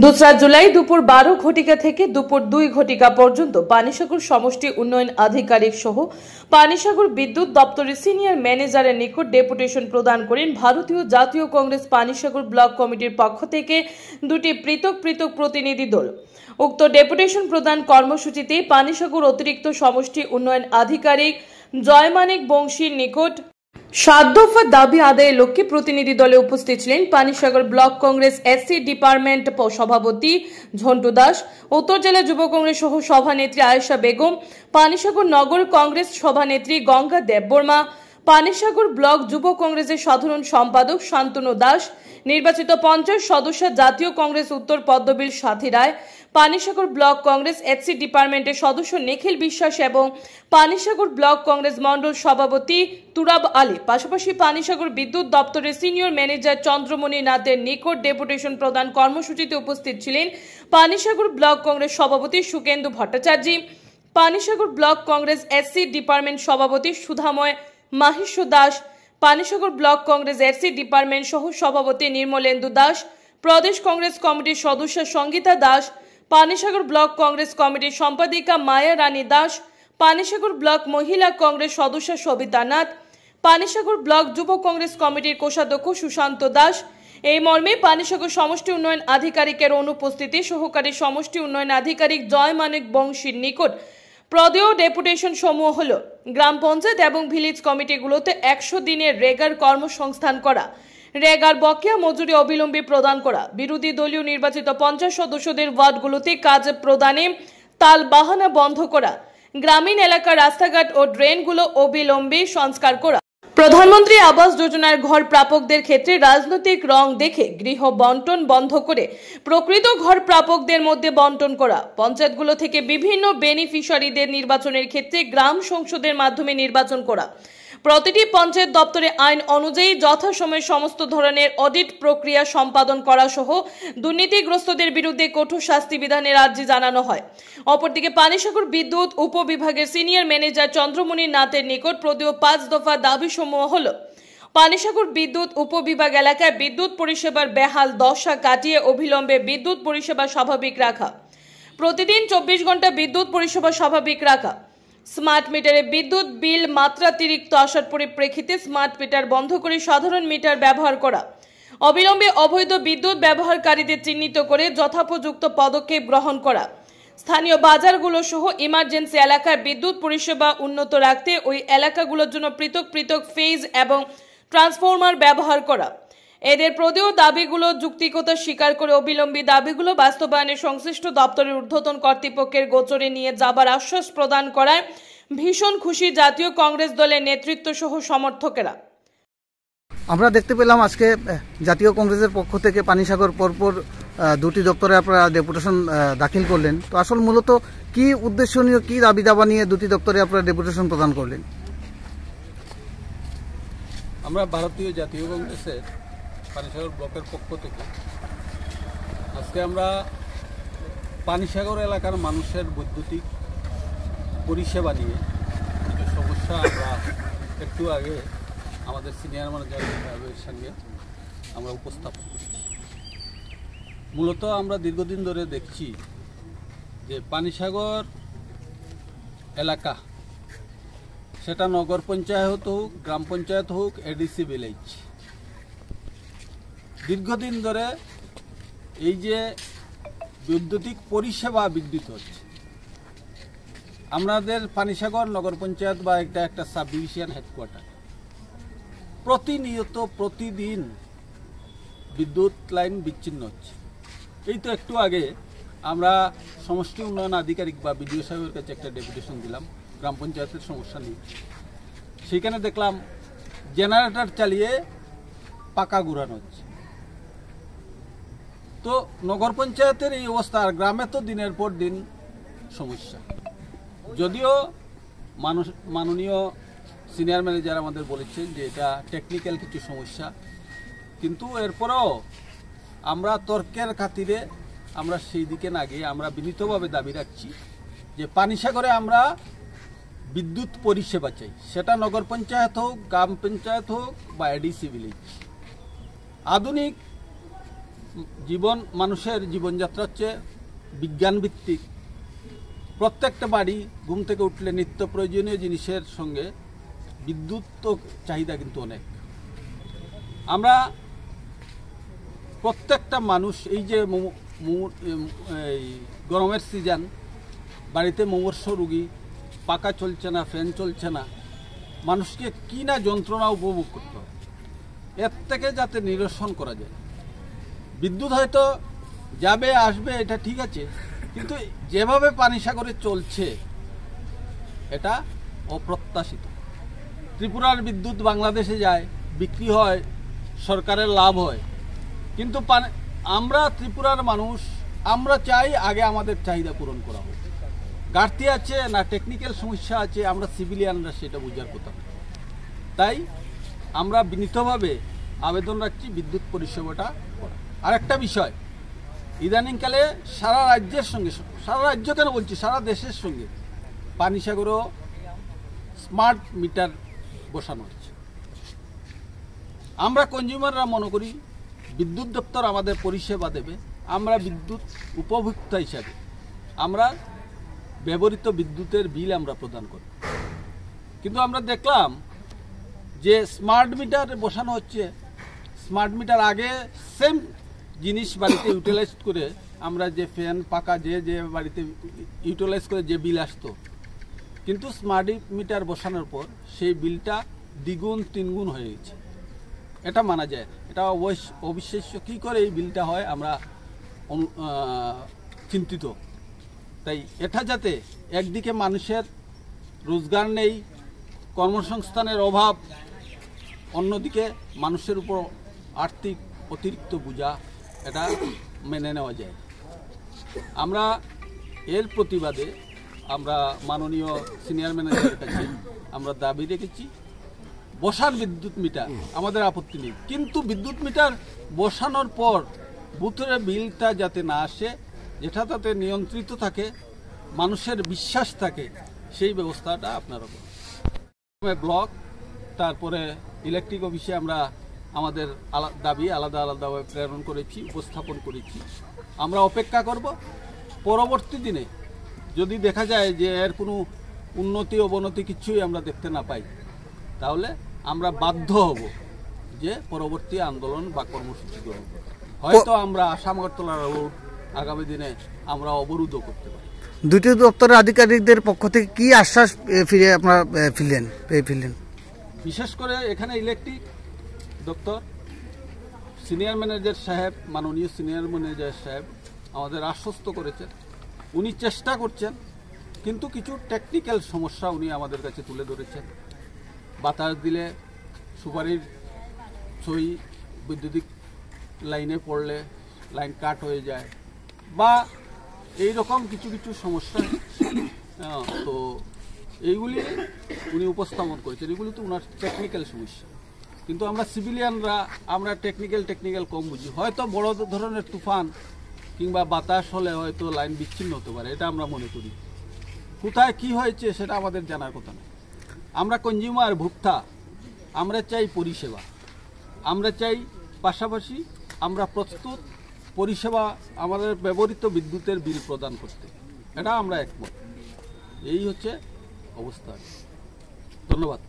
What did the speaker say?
2 জুলাই দুপুর 12 ঘটিকা থেকে দুপুর 2 ঘটিকা পর্যন্ত পানিসাগর সমষ্টি উন্নয়ন আধিকারিক সহ পানিসাগর বিদ্যুৎ দপ্তরের সিনিয়র ম্যানেজারের নিকট ডেপুটেশন প্রদান করেন ভারতীয় জাতীয় কংগ্রেস পানিসাগর ব্লক কমিটির পক্ষ থেকে দুটি পৃথক পৃথক প্রতিনিধি দল। উক্ত ডেপুটেশন প্রদান কর্মসূচিতে পানিসাগর অতিরিক্ত সমষ্টি উন্নয়ন আধিকারিক জয়মানিক বংশীর নিকট 7 দফা দাবি আদায়ের লক্ষ্যে প্রতিনিধি দলে উপস্থিত ছিলেন Panisagar block Congress SC department সভাপতি ঝন্টু দাস, উত্তর জেলা যুব কংগ্রেস সহ সভানেত্রী আয়েশা বেগম, পানিসাগর নগর কংগ্রেস সভানেত্রী গঙ্গা দেববর্মা, পানিসাগর ব্লক যুব কংগ্রেসের সাধারণ সম্পাদক শান্তনু দাস, নির্বাচিত 50 সদস্য জাতীয় কংগ্রেস উত্তর পদ্মবিল সাথী রায়, পানিসাগর ব্লক কংগ্রেস এসসি ডিপার্টমেন্টের সদস্য নিখিল বিশ্বাস এবং পানিসাগর ব্লক কংগ্রেস মন্ডল সভাপতি তুরাব আলী, পাশাপাশি পানিসাগর বিদ্যুৎ দপ্তরের সিনিয়র ম্যানেজার চন্দ্রমণি নাথের নিকট ডেপুটেশন প্রদান কর্মসূচিতে উপস্থিত ছিলেন পানিসাগর ব্লক কংগ্রেস সভাপতি Sukendu Bhattacharya, Panisagar block Congress SC department সভাপতি Sudhamoy Maheshwar Das, Panisagar block Congress SC department সহ সভাপতি নির্মলেন্দু দাস, প্রদেশ কংগ্রেস কমিটির সদস্য সঙ্গীতা দাস, পানিসাগর ব্লক কংগ্রেস কমিটির সম্পাদিকা মায়া রানী দাস, পানিসাগর ব্লক মহিলা কংগ্রেস সদস্য সবিতা নাথ, পানিসাগর ব্লক যুব কংগ্রেস কমিটির কোষাধ্যক্ষ সুশান্ত দাস। এই মর্মে পানিসাগর সমষ্টি উন্নয়ন আধিকারিকের অনুপস্থিতি সহকারী সমষ্টি উন্নয়ন আধিকারিক জয়মানিক বংশীর নিকট প্রদেয় ডেপুটেশন সমূহ হল গ্রাম পঞ্চায়েত এবং ভিলেজ কমিটিগুলোতে 100 দিনের রেগার কর্মসংস্থান করা, রেগার বকেয়া মজুরি অবিলম্বে প্রদান করা, বিরোধী দলীয় নির্বাচিত 50 সদস্যদের ওয়ার্ডগুলোতে কাজ প্রদানে তাল বাহানা বন্ধ করা, গ্রামীণ এলাকার রাস্তাঘাট ও ড্রেনগুলো অবিলম্বে সংস্কার করা, প্রধানমন্ত্রী আবাস যোজনার ঘর প্রাপকদের ক্ষেত্রে রাজনৈতিক রং দেখে গৃহ বন্টন বন্ধ করে প্রকৃত ঘর প্রাপকদের মধ্যে বন্টন করা, পঞ্চায়েতগুলো থেকে বিভিন্ন বেনিফিশিয়ারিদের নির্বাচনের ক্ষেত্রে গ্রাম সংসদের মাধ্যমে নির্বাচন করা, প্রতিটি পঞ্চায়েত দপ্তরে আইন অনুযায়ী যথাসময়ে সমস্ত ধরনের অডিট প্রক্রিয়া সম্পাদন করা সহ দুর্নীতিগ্রস্তদের বিরুদ্ধে কঠোর শাস্তি বিধানের আর্জি জানানো হয়। অপরদিকে পানিসাগর বিদ্যুৎ উপবিভাগের সিনিয়র ম্যানেজার চন্দ্রমণি নাথের নিকট প্রদেয় 5 দফা দাবি সমূহ হল পানিসাগর বিদ্যুৎ উপবিভাগ এলাকায় বিদ্যুৎ পরিষেবার বেহাল দশা কাটিয়ে অবিলম্বে বিদ্যুৎ পরিষেবা স্বাভাবিক রাখা, প্রতিদিন 24 ঘন্টা বিদ্যুৎ পরিষেবা স্বাভাবিক রাখা, স্মার্ট মিটারে বিদ্যুৎ বিল মাত্রাতিরিক্ত আসার পরিপ্রেক্ষিতে স্মার্ট মিটার বন্ধ করে সাধারণ মিটার ব্যবহার করা, অবিলম্বে অবৈধ বিদ্যুৎ ব্যবহারকারীদের চিহ্নিত করে যথোপযুক্ত পদক্ষেপ গ্রহণ করা, স্থানীয় বাজারগুলো সহ ইমার্জেন্সি এলাকার বিদ্যুৎ পরিষেবা উন্নত রাখতে ওই এলাকাগুলোর জন্য পৃথক পৃথক ফেজ এবং ট্রান্সফরমার ব্যবহার করা। এদের প্রদেয় দাবিগুলো যুক্তিকতা স্বীকার করে অবিলম্বে দাবিগুলো বাস্তবায়নে সংশ্লিষ্ট দপ্তরের ঊর্ধ্বতন কর্তৃপক্ষের গোচরে নিয়ে যাবার আশ্বাস প্রদান করায় ভীষণ খুশি জাতীয় কংগ্রেস দলের নেতৃত্ব সহ সমর্থকেরা। আমরা দেখতে পেলাম আজকে জাতীয় কংগ্রেসের পক্ষ থেকে পানিসাগর পরপর দুটি দপ্তরে আপনারা ডেপুটেশন দাখিল করলেন। তো আসল মূলত কি উদ্দেশ্য নিয়ে কি দাবি দাবা নিয়ে দুটি দপ্তরে আপনারা ডেপুটেশন প্রদান করলেন? আমরা ভারতীয় জাতীয় কংগ্রেসের পানিসাগর ব্লকের পক্ষ থেকে আজকে আমরা পানিসাগর এলাকার মানুষের বৈদ্যুতিক পরিষেবা নিয়ে কিছু সমস্যা আমরা একটু আগে আমাদের সিনিয়র ম্যানেজারের সঙ্গে আমরা উপস্থাপন করছি। মূলত আমরা দীর্ঘদিন ধরে দেখছি যে পানিসাগর এলাকা, সেটা নগর পঞ্চায়েত হোক, গ্রাম পঞ্চায়েত হোক, এডিসি ভিলেজ, দীর্ঘদিন ধরে এই যে বৈদ্যুতিক পরিষেবা বিঘ্নিত হচ্ছে। আমাদের পানিসাগর নগর পঞ্চায়েত বা একটা সাব ডিভিশন হেডকোয়ার্টার প্রতিনিয়ত প্রতিদিন বিদ্যুৎ লাইন বিচ্ছিন্ন হচ্ছে। এই তো একটু আগে আমরা সমষ্টি উন্নয়ন আধিকারিক বা বিডিও সাহেবের কাছে একটা ডেপুটেশন দিলাম গ্রাম পঞ্চায়েতের সমস্যা নিয়ে। সেখানে দেখলাম জেনারেটর চালিয়ে পাকা ঘুরানো হচ্ছে। তো নগর পঞ্চায়েতের এই অবস্থা, আর গ্রামে তো দিনের পর দিন সমস্যা। যদিও মাননীয় সিনিয়র ম্যানেজার আমাদের বলেছেন যে এটা টেকনিক্যাল কিছু সমস্যা, কিন্তু এরপরেও আমরা তর্কের খাতিরে আমরা সেই দিকে না গিয়ে আমরা বিনীতভাবে দাবি রাখছি যে পানিসাগরে আমরা বিদ্যুৎ পরিষেবা চাই, সেটা নগর পঞ্চায়েত হোক, গ্রাম পঞ্চায়েত হোক বা এডিসি ভিলেজ। আধুনিক মানুষের জীবনযাত্রা হচ্ছে বিজ্ঞান ভিত্তিক। প্রত্যেকটা বাড়ি ঘুম থেকে উঠলে নিত্য প্রয়োজনীয় জিনিসের সঙ্গে বিদ্যুৎ তো চাহিদা কিন্তু অনেক। আমরা প্রত্যেকটা মানুষ এই যে এই গরমের সিজন, বাড়িতে মুমূর্ষ রোগী, পাকা চলছে না, ফ্যান চলছে না, মানুষকে কি না যন্ত্রণা উপভোগ করতে হয়। এর থেকে যাতে নিরসন করা যায়, বিদ্যুৎ হয়তো যাবে আসবে এটা ঠিক আছে, কিন্তু যেভাবে পানিসাগরে চলছে এটা অপ্রত্যাশিত। ত্রিপুরার বিদ্যুৎ বাংলাদেশে যায়, বিক্রি হয়, সরকারের লাভ হয়, কিন্তু আমরা ত্রিপুরার মানুষ আমরা চাই আগে আমাদের চাহিদা পূরণ করা হোক। ঘাটতি আছে না টেকনিক্যাল সমস্যা আছে, আমরা সিভিলিয়ানরা সেটা বোঝার কথা। তাই আমরা বিনীতভাবে আবেদন রাখছি বিদ্যুৎ পরিষেবাটা করা। আর একটা বিষয়, ইদানিংকালে সারা রাজ্যের সঙ্গে, সারা রাজ্য কেন বলছি, সারা দেশের সঙ্গে পানিসাগরও স্মার্ট মিটার বসানো হচ্ছে। আমরা কনজিউমাররা মনে করি বিদ্যুৎ দপ্তর আমাদের পরিষেবা দেবে, আমরা বিদ্যুৎ উপভোক্তা হিসাবে আমরা ব্যবহৃত বিদ্যুতের বিল আমরা প্রদান করি। কিন্তু আমরা দেখলাম যে স্মার্ট মিটার বসানো হচ্ছে, স্মার্ট মিটার আগে সেম জিনিস বাড়িতে ইউটিলাইজ করে আমরা যে ফ্যান পাকা যে বাড়িতে ইউটিলাইজ করে যে বিল আসতো, কিন্তু স্মার্ট মিটার বসানোর পর সেই বিলটা দ্বিগুণ তিনগুণ হয়ে গেছে। এটা মানা যায়, এটা অবিশ্বাস্য। কী করে এই বিলটা হয় আমরা চিন্তিত। তাই এটা যাতে একদিকে মানুষের রোজগার নেই, কর্মসংস্থানের অভাব, অন্যদিকে মানুষের উপর আর্থিক অতিরিক্ত বোঝা, এটা মেনে নেওয়া যায়। আমরা এর প্রতিবাদে আমরা মাননীয় সিনিয়র ম্যানেজারের কাছে আমরা দাবি রেখেছি, বসান বিদ্যুৎ মিটার, আমাদের আপত্তি নেই, কিন্তু বিদ্যুৎ মিটার বসানোর পর বুথের বিলটা যাতে না আসে, যেটা তাতে নিয়ন্ত্রিত থাকে, মানুষের বিশ্বাস থাকে, সেই ব্যবস্থাটা আপনারা করুন। ব্লক, তারপরে ইলেকট্রিক অফিসে আমরা আমাদের দাবি আলাদা আলাদাভাবে প্রেরণ করেছি, উপস্থাপন করেছি। আমরা অপেক্ষা করব পরবর্তী দিনে যদি দেখা যায় যে এর কোনো উন্নতি অবনতি কিছুই আমরা দেখতে না পাই, তাহলে আমরা বাধ্য হব যে পরবর্তী আন্দোলন বা কর্মসূচি গ্রহণ করব। হয়তো আমরা আসাম-আগরতলা রোড আগামী দিনে আমরা অবরোধও করতে পারি। দুটি দপ্তরের আধিকারিকদের পক্ষ থেকে কি আশ্বাস ফিরে আপনারা ফিরলেন? বিশেষ করে এখানে ইলেকট্রিক দপ্তর সিনিয়র ম্যানেজার সাহেব, মাননীয় সিনিয়র ম্যানেজার সাহেব আমাদের আশ্বস্ত করেছেন, উনি চেষ্টা করছেন, কিন্তু কিছু টেকনিক্যাল সমস্যা উনি আমাদের কাছে তুলে ধরেছেন। বাতাস দিলে সুপারির ছই বৈদ্যুতিক লাইনে পড়লে লাইন কাট হয়ে যায়, বা এই রকম কিছু কিছু সমস্যা, তো এইগুলি উনি উপস্থাপন করেছেন। এগুলি তো ওনার টেকনিক্যাল সমস্যা, কিন্তু আমরা সিভিলিয়ানরা আমরা টেকনিক্যাল কম বুঝি। হয়তো বড় ধরনের তুফান কিংবা বাতাস হলে হয়তো লাইন বিচ্ছিন্ন হতে পারে, এটা আমরা মনে করি। কোথায় কি হয়েছে সেটা আমাদের জানার কথা না। আমরা কনজিউমার, ভোক্তা, আমরা চাই পরিষেবা, আমরা চাই পাশাপাশি আমরা প্রস্তুত পরিষেবা আমাদের ব্যবহৃত বিদ্যুতের বিল প্রদান করতে, এটা আমরা একমত। এই হচ্ছে অবস্থা। ধন্যবাদ।